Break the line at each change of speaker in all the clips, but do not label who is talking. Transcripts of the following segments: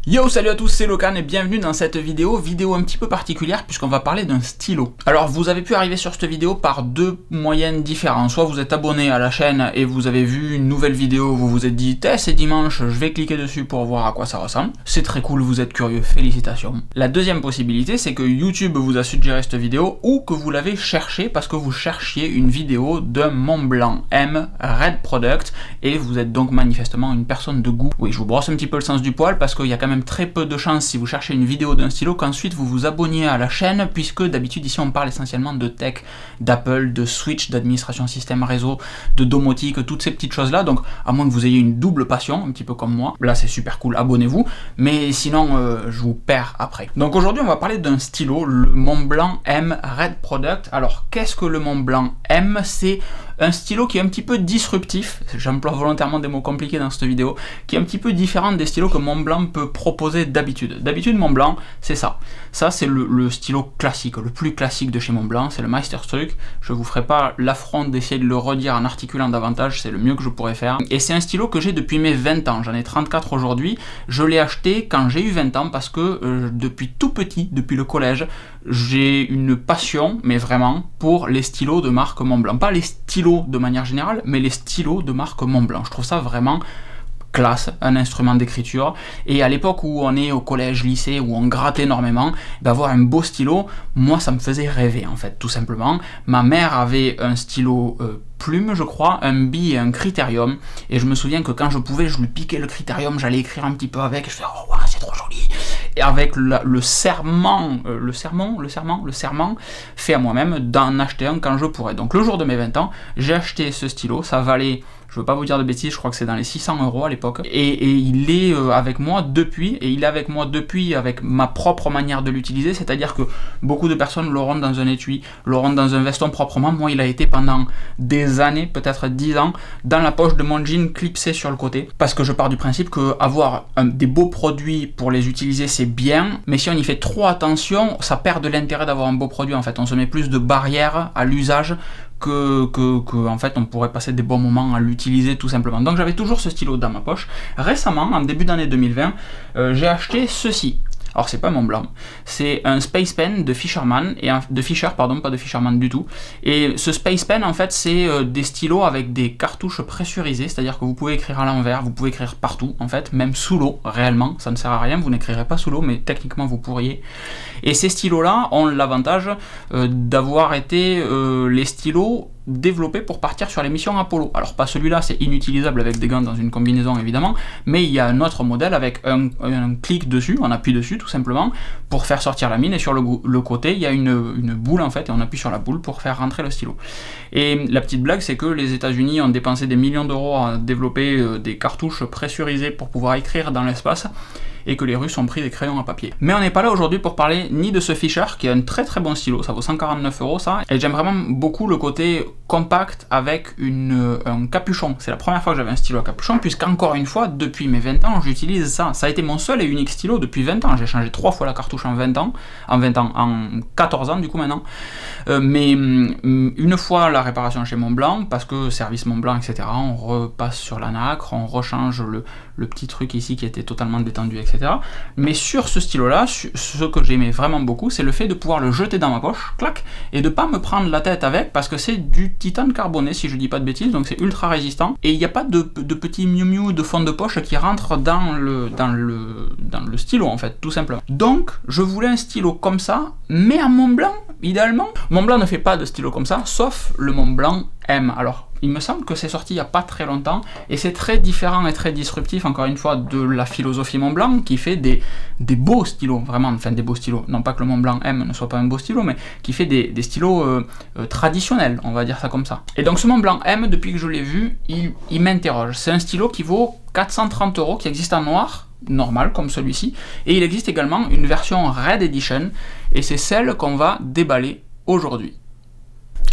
Yo, salut à tous, c'est Locan et bienvenue dans cette vidéo un petit peu particulière puisqu'on va parler d'un stylo. Alors vous avez pu arriver sur cette vidéo par deux moyens différents. Soit vous êtes abonné à la chaîne et vous avez vu une nouvelle vidéo, vous vous êtes dit « c'est dimanche, je vais cliquer dessus pour voir à quoi ça ressemble ». C'est très cool, vous êtes curieux, félicitations. La deuxième possibilité, c'est que YouTube vous a suggéré cette vidéo ou que vous l'avez cherché parce que vous cherchiez une vidéo d'un Montblanc M Red Product et vous êtes donc manifestement une personne de goût. Oui, je vous brosse un petit peu le sens du poil parce qu'il y a quand même très peu de chances si vous cherchez une vidéo d'un stylo qu'ensuite vous vous abonniez à la chaîne, puisque d'habitude ici on parle essentiellement de tech, d'Apple, de Switch, d'administration système réseau, de domotique, toutes ces petites choses là. Donc à moins que vous ayez une double passion un petit peu comme moi, là c'est super cool, abonnez-vous, mais sinon je vous perds après. Donc aujourd'hui on va parler d'un stylo, le Montblanc M Red Product. Alors qu'est-ce que le Montblanc M? C'est un stylo qui est un petit peu disruptif, j'emploie volontairement des mots compliqués dans cette vidéo, qui est un petit peu différent des stylos que Montblanc peut proposer d'habitude. D'habitude Montblanc c'est ça. Ça c'est le stylo classique, le plus classique de chez Montblanc, c'est le Meisterstück. Je vous ferai pas l'affront d'essayer de le redire en articulant davantage, c'est le mieux que je pourrais faire. Et c'est un stylo que j'ai depuis mes 20 ans, j'en ai 34 aujourd'hui. Je l'ai acheté quand j'ai eu 20 ans parce que depuis tout petit, depuis le collège, j'ai une passion, mais vraiment, pour les stylos de marque Montblanc. Pas les stylos de manière générale, mais les stylos de marque Montblanc. Je trouve ça vraiment classe, un instrument d'écriture. Et à l'époque où on est au collège, lycée, où on gratte énormément, d'avoir un beau stylo, moi ça me faisait rêver en fait, tout simplement. Ma mère avait un stylo plume, je crois, un Bi et un Critérium, et je me souviens que quand je pouvais, je lui piquais le Critérium, j'allais écrire un petit peu avec, je fais oh wow, c'est trop joli. Et avec le serment fait à moi-même d'en acheter un quand je pourrais. Donc le jour de mes 20 ans, j'ai acheté ce stylo, ça valait, je veux pas vous dire de bêtises, je crois que c'est dans les 600 € à l'époque, et il est avec moi depuis, avec ma propre manière de l'utiliser, c'est-à-dire que beaucoup de personnes l'auront dans un étui, l'auront dans un veston proprement. Moi il a été pendant des années, peut-être 10 ans, dans la poche de mon jean clipsé sur le côté, parce que je pars du principe que avoir des beaux produits pour les utiliser c'est bien, mais si on y fait trop attention, ça perd de l'intérêt d'avoir un beau produit en fait. On se met plus de barrières à l'usage que en fait on pourrait passer des bons moments à l'utiliser tout simplement. Donc j'avais toujours ce stylo dans ma poche. Récemment, en début d'année 2020, j'ai acheté ceci. Alors c'est pas Montblanc, c'est un Space Pen de Fisherman, de Fisher, pardon, pas de Fisherman du tout. Et ce Space Pen en fait c'est des stylos avec des cartouches pressurisées, c'est-à-dire que vous pouvez écrire à l'envers, vous pouvez écrire partout en fait, même sous l'eau, réellement, ça ne sert à rien, vous n'écrirez pas sous l'eau, mais techniquement vous pourriez. Et ces stylos-là ont l'avantage d'avoir été les stylos développé pour partir sur les missions Apollo. Alors pas celui-là, c'est inutilisable avec des gants dans une combinaison évidemment, mais il y a un autre modèle avec un clic dessus, on appuie dessus tout simplement pour faire sortir la mine, et sur le côté il y a une boule en fait, et on appuie sur la boule pour faire rentrer le stylo. Et la petite blague c'est que les États-Unis ont dépensé des millions d'euros à développer des cartouches pressurisées pour pouvoir écrire dans l'espace, et que les Russes ont pris des crayons à papier. Mais on n'est pas là aujourd'hui pour parler ni de ce Fisher, qui est un très très bon stylo, ça vaut 149 € ça, et j'aime vraiment beaucoup le côté compact avec un capuchon. C'est la première fois que j'avais un stylo à capuchon, puisqu'encore une fois, depuis mes 20 ans, j'utilise ça. Ça a été mon seul et unique stylo depuis 20 ans, j'ai changé 3 fois la cartouche en 14 ans du coup maintenant, mais une fois la réparation chez Montblanc, parce que service Montblanc, etc., on repasse sur la nacre, on rechange le petit truc ici qui était totalement détendu, etc. Mais sur ce stylo-là, ce que j'aimais vraiment beaucoup, c'est le fait de pouvoir le jeter dans ma poche, clac, et de pas me prendre la tête avec, parce que c'est du titane carboné, si je dis pas de bêtises, donc c'est ultra résistant, et il n'y a pas de petits miou-miou de fond de poche qui rentrent dans le stylo, en fait, tout simplement. Donc, je voulais un stylo comme ça, mais en Montblanc, idéalement. Montblanc ne fait pas de stylo comme ça, sauf le Montblanc M. Alors, il me semble que c'est sorti il n'y a pas très longtemps, et c'est très différent et très disruptif, encore une fois, de la philosophie Montblanc, qui fait des beaux stylos, vraiment, enfin des beaux stylos, non pas que le Montblanc M ne soit pas un beau stylo, mais qui fait des stylos traditionnels, on va dire ça comme ça. Et donc ce Montblanc M, depuis que je l'ai vu, il m'interroge. C'est un stylo qui vaut 430 €, qui existe en noir, normal comme celui-ci, et il existe également une version Red Edition, et c'est celle qu'on va déballer aujourd'hui.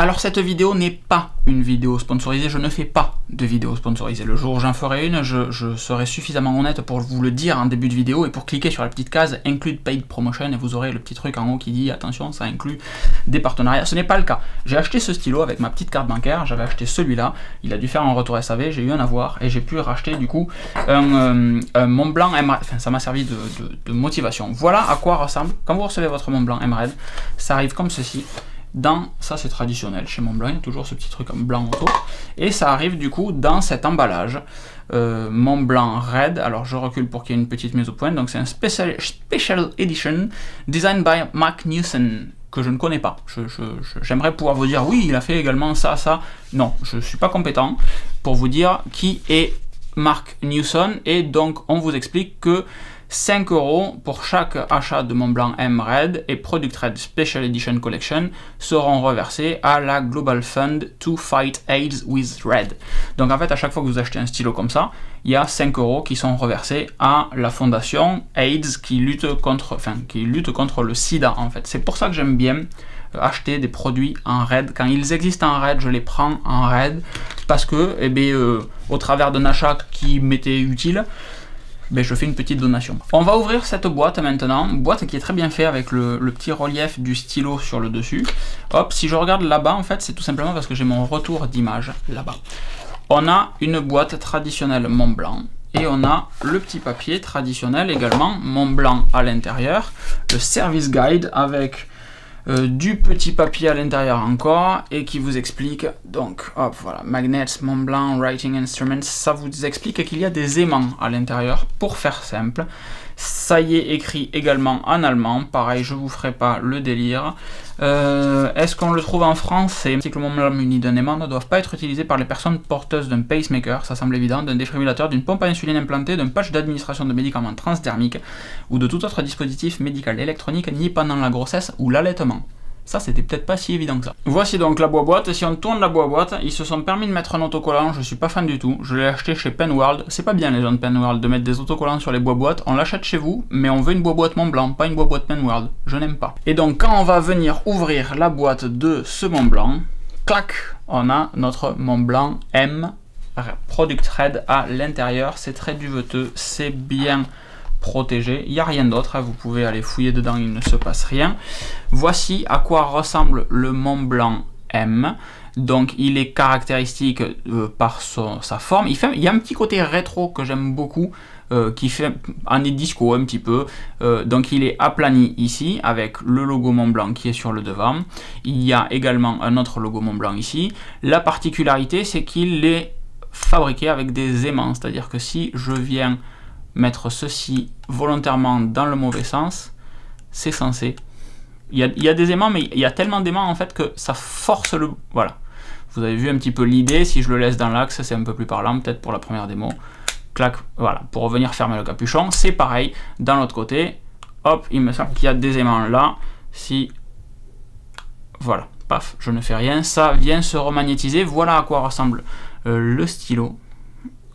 Alors cette vidéo n'est pas une vidéo sponsorisée, je ne fais pas de vidéo sponsorisée. Le jour où j'en ferai une, je serai suffisamment honnête pour vous le dire en début de vidéo et pour cliquer sur la petite case Include Paid Promotion et vous aurez le petit truc en haut qui dit attention, ça inclut des partenariats. Ce n'est pas le cas. J'ai acheté ce stylo avec ma petite carte bancaire, j'avais acheté celui-là, il a dû faire un retour SAV, j'ai eu un avoir et j'ai pu racheter du coup un Montblanc M-Red. Enfin, ça m'a servi de motivation. Voilà à quoi ressemble, quand vous recevez votre Montblanc M-Red, ça arrive comme ceci. Ça c'est traditionnel chez Montblanc, il y a toujours ce petit truc en blanc autour, et ça arrive du coup dans cet emballage Montblanc Red. Alors je recule pour qu'il y ait une petite mise au point. Donc c'est un special edition designed by Mark Newson, que je ne connais pas. J'aimerais pouvoir vous dire oui, il a fait également ça. Non, je ne suis pas compétent pour vous dire qui est Mark Newson, et donc on vous explique que 5 € pour chaque achat de Montblanc M-Red et Product Red Special Edition Collection seront reversés à la Global Fund to Fight AIDS with Red. Donc en fait, à chaque fois que vous achetez un stylo comme ça, il y a 5 € qui sont reversés à la fondation AIDS qui lutte contre le sida en fait. C'est pour ça que j'aime bien acheter des produits en Red. Quand ils existent en Red, je les prends en Red parce que, au travers d'un achat qui m'était utile, je fais une petite donation. On va ouvrir cette boîte maintenant, boîte qui est très bien faite avec le petit relief du stylo sur le dessus. Hop, si je regarde là-bas, en fait, c'est tout simplement parce que j'ai mon retour d'image là-bas. On a une boîte traditionnelle Montblanc, et on a le petit papier traditionnel également Montblanc à l'intérieur, le service guide avec du petit papier à l'intérieur encore, et qui vous explique, donc hop voilà, Magnets, Montblanc, Writing Instruments, ça vous explique qu'il y a des aimants à l'intérieur, pour faire simple. Ça y est écrit également en allemand, pareil je vous ferai pas le délire. Est-ce qu'on le trouve en français? C'est que le Montblanc muni d'un aimant ne doivent pas être utilisés par les personnes porteuses d'un pacemaker, ça semble évident, d'un défibrillateur, d'une pompe à insuline implantée, d'un patch d'administration de médicaments transdermiques ou de tout autre dispositif médical électronique, ni pendant la grossesse ou l'allaitement. Ça, c'était peut-être pas si évident que ça. Voici donc la boîte. Si on tourne la boîte, ils se sont permis de mettre un autocollant. Je suis pas fan du tout. Je l'ai acheté chez Penworld. C'est pas bien les gens de Penworld de mettre des autocollants sur les boîtes. On l'achète chez vous, mais on veut une boîte Montblanc, pas une boîte Penworld. Je n'aime pas. Et donc, quand on va venir ouvrir la boîte de ce Montblanc, clac, on a notre Montblanc M Product Red à l'intérieur. C'est très duveteux, c'est bien protégé, il n'y a rien d'autre, hein. Vous pouvez aller fouiller dedans, il ne se passe rien. Voici à quoi ressemble le Montblanc M. Donc il est caractéristique par sa forme. Il y a un petit côté rétro que j'aime beaucoup, qui fait année disco un petit peu. Donc il est aplani ici avec le logo Montblanc qui est sur le devant. Il y a également un autre logo Montblanc ici. La particularité, c'est qu'il est fabriqué avec des aimants, c'est-à-dire que si je viens mettre ceci volontairement dans le mauvais sens, c'est censé. Il y a des aimants, mais il y a tellement d'aimants en fait que ça force le... Voilà. Vous avez vu un petit peu l'idée, si je le laisse dans l'axe, c'est un peu plus parlant, peut-être pour la première démo. Clac, voilà. Pour revenir fermer le capuchon, c'est pareil. Dans l'autre côté, hop, il me semble qu'il y a des aimants là. Si... Voilà, paf, je ne fais rien. Ça vient se remagnétiser. Voilà à quoi ressemble le stylo.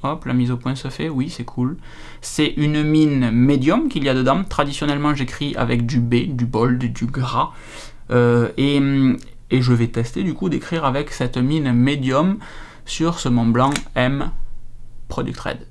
Hop, la mise au point se fait, oui, c'est cool. C'est une mine médium qu'il y a dedans. Traditionnellement, j'écris avec du B, du bold, du gras. Et je vais tester du coup d'écrire avec cette mine médium sur ce Montblanc M Product Red.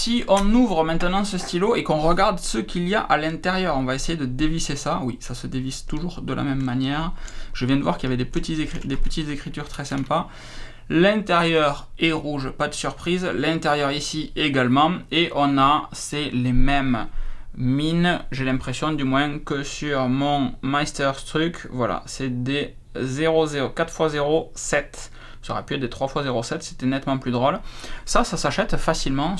Si on ouvre maintenant ce stylo et qu'on regarde ce qu'il y a à l'intérieur, on va essayer de dévisser ça. Oui, ça se dévisse toujours de la même manière. Je viens de voir qu'il y avait des petites écritures très sympas. L'intérieur est rouge, pas de surprise. L'intérieur ici également. Et on a, c'est les mêmes mines, j'ai l'impression du moins, que sur mon Meisterstück. Voilà, c'est des 4x0, 7. Ça aurait pu être des 3x07, c'était nettement plus drôle. Ça s'achète facilement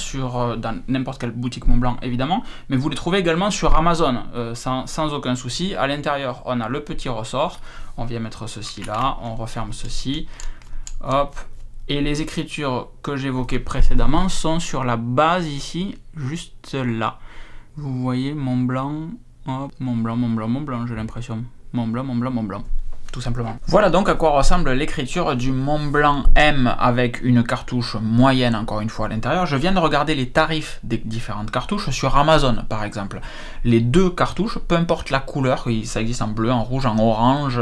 dans n'importe quelle boutique Montblanc, évidemment, mais vous les trouvez également sur Amazon, sans aucun souci. À l'intérieur, on a le petit ressort. On vient mettre ceci là, on referme ceci. Hop. Et les écritures que j'évoquais précédemment sont sur la base ici, juste là. Vous voyez Montblanc, hop, Montblanc, j'ai l'impression. Montblanc. Tout simplement. Voilà donc à quoi ressemble l'écriture du Montblanc M avec une cartouche moyenne, encore une fois, à l'intérieur. Je viens de regarder les tarifs des différentes cartouches sur Amazon, par exemple. Les deux cartouches, peu importe la couleur, ça existe en bleu, en rouge, en orange,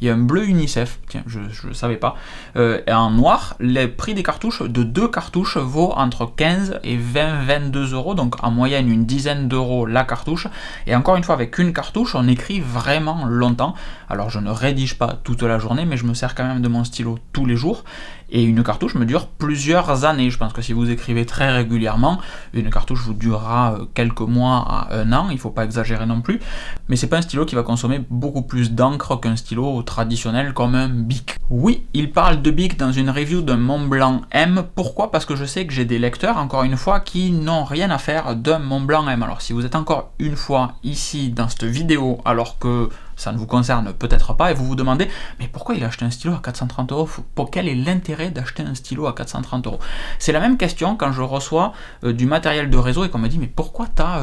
il y a un bleu UNICEF, tiens, je ne savais pas, et en noir, les prix des cartouches, de deux cartouches, vaut entre 15 et 22 euros, donc en moyenne une dizaine d'euros la cartouche. Et encore une fois, avec une cartouche, on écrit vraiment longtemps. Alors je ne rédige pas toute la journée, mais je me sers quand même de mon stylo tous les jours, et une cartouche me dure plusieurs années. Je pense que si vous écrivez très régulièrement, une cartouche vous durera quelques mois à un an, il faut pas exagérer non plus, mais c'est pas un stylo qui va consommer beaucoup plus d'encre qu'un stylo traditionnel comme un Bic. Oui, il parle de Bic dans une review d'un Montblanc M. Pourquoi? Parce que je sais que j'ai des lecteurs, encore une fois, qui n'ont rien à faire d'un Montblanc M. Alors si vous êtes encore une fois ici dans cette vidéo alors que ça ne vous concerne peut-être pas, et vous vous demandez, mais pourquoi il a acheté un stylo à 430 euros? Quel est l'intérêt d'acheter un stylo à 430 euros? C'est la même question quand je reçois du matériel de réseau et qu'on me dit, mais pourquoi tu as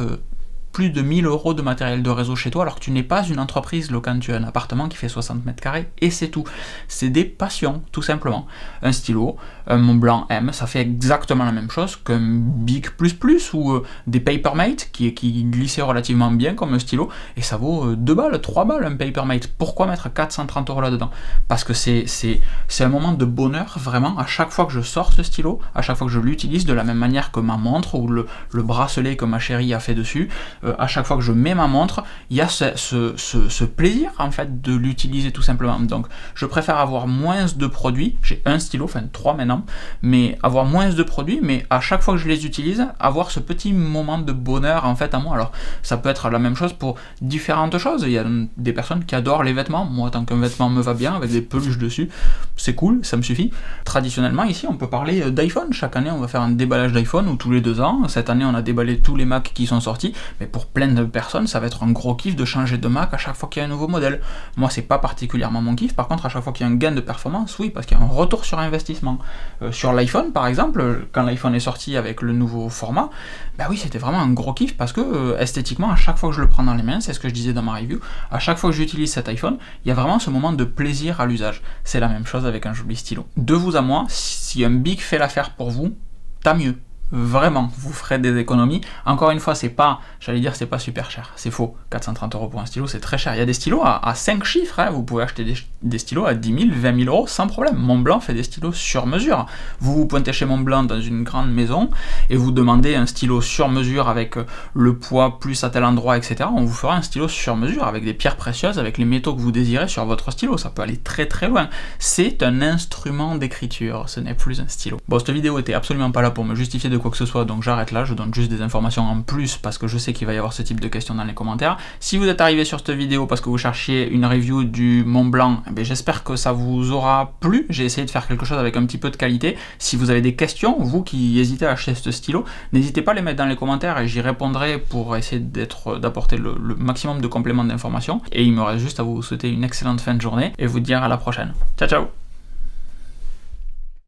plus de 1000 euros de matériel de réseau chez toi alors que tu n'es pas une entreprise, Locan, tu as un appartement qui fait 60 mètres carrés et c'est tout. C'est des passions, tout simplement. Un stylo, un Montblanc M, ça fait exactement la même chose qu'un Bic++ ou des Papermate qui glissaient relativement bien comme un stylo, et ça vaut 2 balles, 3 balles un Papermate. Pourquoi mettre 430 euros là-dedans? Parce que c'est un moment de bonheur, vraiment, à chaque fois que je sors ce stylo, à chaque fois que je l'utilise, de la même manière que ma montre ou le bracelet que ma chérie a fait dessus. À chaque fois que je mets ma montre, il y a ce plaisir en fait de l'utiliser tout simplement. Donc je préfère avoir moins de produits, j'ai un stylo, enfin 3 maintenant, mais avoir moins de produits, mais à chaque fois que je les utilise, avoir ce petit moment de bonheur en fait à moi. Alors ça peut être la même chose pour différentes choses. Il y a des personnes qui adorent les vêtements. Moi, tant qu'un vêtement me va bien avec des peluches dessus, c'est cool, ça me suffit. Traditionnellement ici on peut parler d'iPhone. Chaque année on va faire un déballage d'iPhone, ou tous les 2 ans. Cette année on a déballé tous les Mac qui sont sortis, mais pour plein de personnes ça va être un gros kiff de changer de Mac à chaque fois qu'il y a un nouveau modèle. Moi c'est pas particulièrement mon kiff. Par contre, à chaque fois qu'il y a un gain de performance, oui, parce qu'il y a un retour sur investissement. Sur l'iPhone par exemple, quand l'iPhone est sorti avec le nouveau format, bah oui, c'était vraiment un gros kiff parce que esthétiquement, à chaque fois que je le prends dans les mains, c'est ce que je disais dans ma review, à chaque fois que j'utilise cet iPhone, il y a vraiment ce moment de plaisir à l'usage. C'est la même chose avec un joli stylo. De vous à moi, si un Bic fait l'affaire pour vous, tant mieux. Vraiment, vous ferez des économies. Encore une fois, c'est pas, j'allais dire, c'est pas super cher, c'est faux. 430 euros pour un stylo, c'est très cher. Il y a des stylos à 5 chiffres, hein. Vous pouvez acheter des stylos à 10 000, 20 000 euros sans problème. Montblanc fait des stylos sur mesure. Vous vous pointez chez Montblanc dans une grande maison et vous demandez un stylo sur mesure avec le poids plus à tel endroit, etc. On vous fera un stylo sur mesure avec des pierres précieuses, avec les métaux que vous désirez sur votre stylo. Ça peut aller très très loin. C'est un instrument d'écriture, ce n'est plus un stylo. Bon, cette vidéo était absolument pas là pour me justifier de quoi que ce soit, donc j'arrête là, je donne juste des informations en plus parce que je sais qu'il va y avoir ce type de questions dans les commentaires. Si vous êtes arrivé sur cette vidéo parce que vous cherchiez une review du Montblanc, eh j'espère que ça vous aura plu. J'ai essayé de faire quelque chose avec un petit peu de qualité. Si vous avez des questions, vous qui hésitez à acheter ce stylo, n'hésitez pas à les mettre dans les commentaires et j'y répondrai pour essayer d'apporter le maximum de compléments d'informations. Et il me reste juste à vous souhaiter une excellente fin de journée et vous dire à la prochaine. Ciao ciao.